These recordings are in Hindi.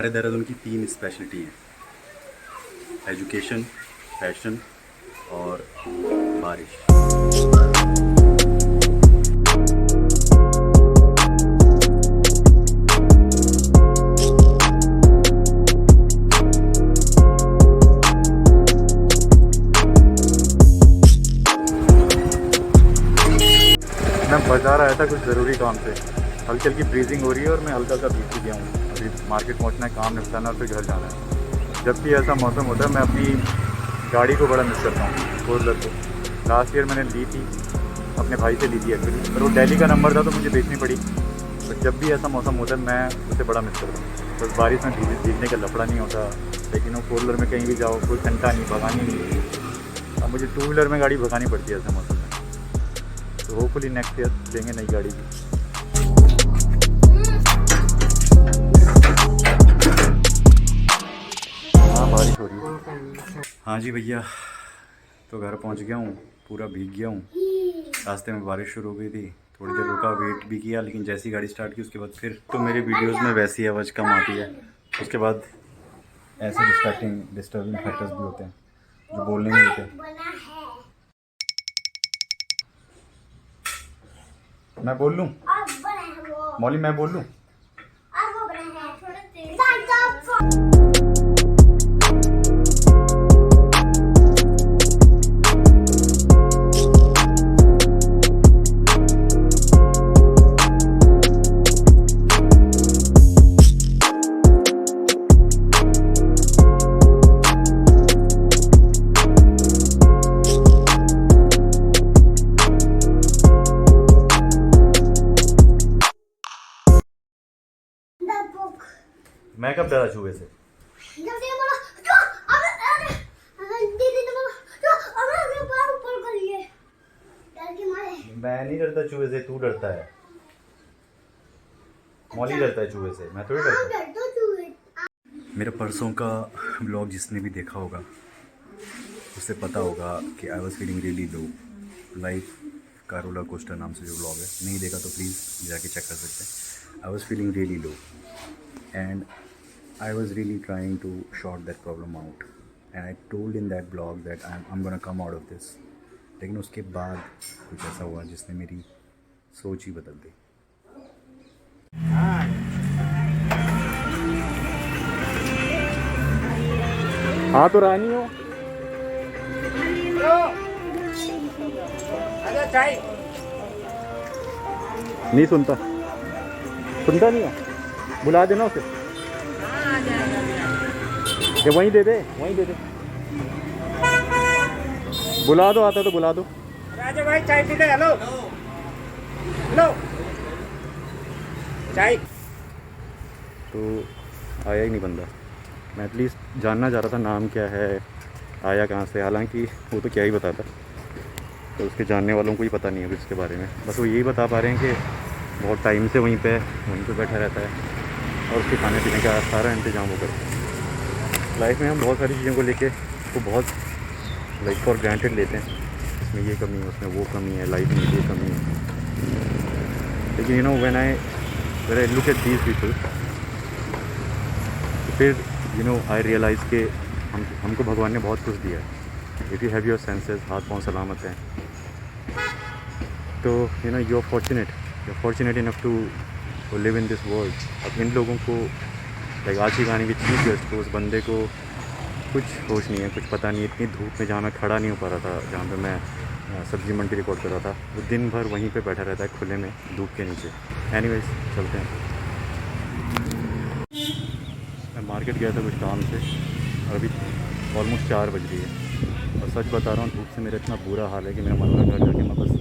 हमारे देहरादून की 3 स्पेशलिटी हैं: एजुकेशन, फैशन और बारिश। मैं बाज़ार आया था कुछ ज़रूरी काम से। हल्की हल्की ब्रीजिंग हो रही है और मैं हल्का हल्का भीग भी गया हूँ। अभी मार्केट पहुँचना है, काम निपटाना और फिर घर जाना है। जब भी ऐसा मौसम होता है मैं अपनी गाड़ी को बड़ा मिस करता हूँ, 4 व्हीलर को। लास्ट ईयर मैंने ली थी, अपने भाई से ली थी एक्चुअली, पर वो दिल्ली का नंबर था तो मुझे बेचनी पड़ी। तो जब भी ऐसा मौसम होता है मैं उसे बड़ा मिस करता हूँ। बस बारिश में भीगने का लफड़ा नहीं होता, लेकिन वो 4 व्हीलर में कहीं भी जाओ कोई घंटा नहीं, भगानी नहीं। अब मुझे 2 व्हीलर में गाड़ी भगानी पड़ती है ऐसे मौसम में। तो होपफुली नेक्स्ट ईयर लेंगे नई गाड़ी भी। हाँ, बारिश हो रही है। हाँ जी भैया, तो घर पहुंच गया हूँ, पूरा भीग गया हूँ। रास्ते में बारिश शुरू हो गई थी, थोड़ी देर रुका, वेट भी किया, लेकिन जैसी गाड़ी स्टार्ट की उसके बाद फिर तो मेरे वीडियोस में वैसी आवाज़ कम आती है। उसके बाद ऐसे डिस्टर्बिंग फैक्टर्स भी होते हैं जो बोलने नहीं देते। मैं बोल लूँ मौली, मैं बोल लूँ। मैं कब डरा चूहे से? मैं नहीं डरता चूहे से, तू डरता है। मौली डरता है चूहे से, मैं थोड़ी डरता। मेरा परसों का ब्लॉग जिसने भी देखा होगा उससे पता होगा कि I was feeling really low. Life का रोलर कोस्टर नाम से जो ब्लॉग है, नहीं देखा तो प्लीज़ जाके चेक कर सकते हैं। I was feeling really low and I was really trying to sort that problem out, and I told in that blog that I'm gonna come out of this. लेकिन उसके बाद कुछ ऐसा हुआ जिसने मेरी सोच ही बदल दी। हाँ तो रानी हो। नहीं सुनता नहीं है, बुला देना उसे। ये वहीं दे दे, बुला दो, आता तो बुला दो। राजा भाई चाय पी ले। हेलो हेलो, चाय। तो आया ही नहीं बंदा। मैं एटलीस्ट जानना चाह रहा था नाम क्या है, आया कहाँ से। हालांकि वो तो क्या ही बताता, तो उसके जानने वालों को ही पता नहीं है अभी उसके बारे में। बस वो यही बता पा रहे हैं कि बहुत टाइम से वहीं पे बैठा रहता है और उसके खाने पीने का सारा इंतजाम वो करता है। लाइफ में हम बहुत सारी चीज़ों को लेके तो बहुत लाइक फॉर ग्रांटेड लेते हैं, इसमें ये कमी है, उसमें वो कमी है, लाइफ में ये कमी है। लेकिन you know when I look at these people, फिर यू नो आई रियलाइज़ के हमको भगवान ने बहुत कुछ दिया है। If you have your senses, हाथ पाँव सलामत हैं, तो you know you are fortunate enough to live in this world. अब इन लोगों को लाइक आज की कहानी की चीफ गेस्ट को, उस बंदे को कुछ होश नहीं है, कुछ पता नहीं। इतनी धूप में जहाँ मैं खड़ा नहीं हो पा रहा था, जहाँ पे मैं सब्ज़ी मंडी रिकॉर्ड कर रहा था, वो दिन भर वहीं पे बैठा रहता है खुले में धूप के नीचे। एनीवेज चलते हैं। मैं मार्केट गया था कुछ काम से और अभी ऑलमोस्ट 4 बज रही है और सच बता रहा हूँ धूप से मेरा इतना बुरा हाल है कि मेरा मन लग रहा है कि मैं बस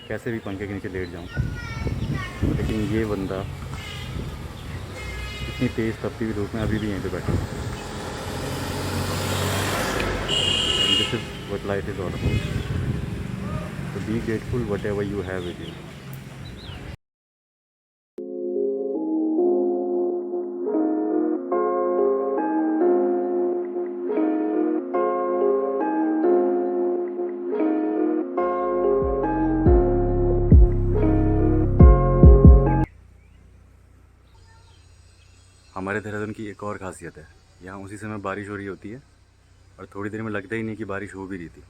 कैसे भी पंखे के नीचे लेट जाऊँ। लेकिन ये बंदा इतनी तेज़ तपती हुई धूप में अभी भी यहीं पे बैठा है। And this is what life is all about. तो be grateful whatever you have with you. हमारे देहरादून की एक और खासियत है, यहाँ उसी समय बारिश हो रही होती है और थोड़ी देर में लगता ही नहीं कि बारिश हो भी रही थी।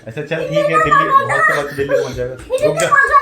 अच्छा चल ठीक है, दिल्ली बहुत से वक्त दिल्ली पहुंच जाएगा, रुक जा।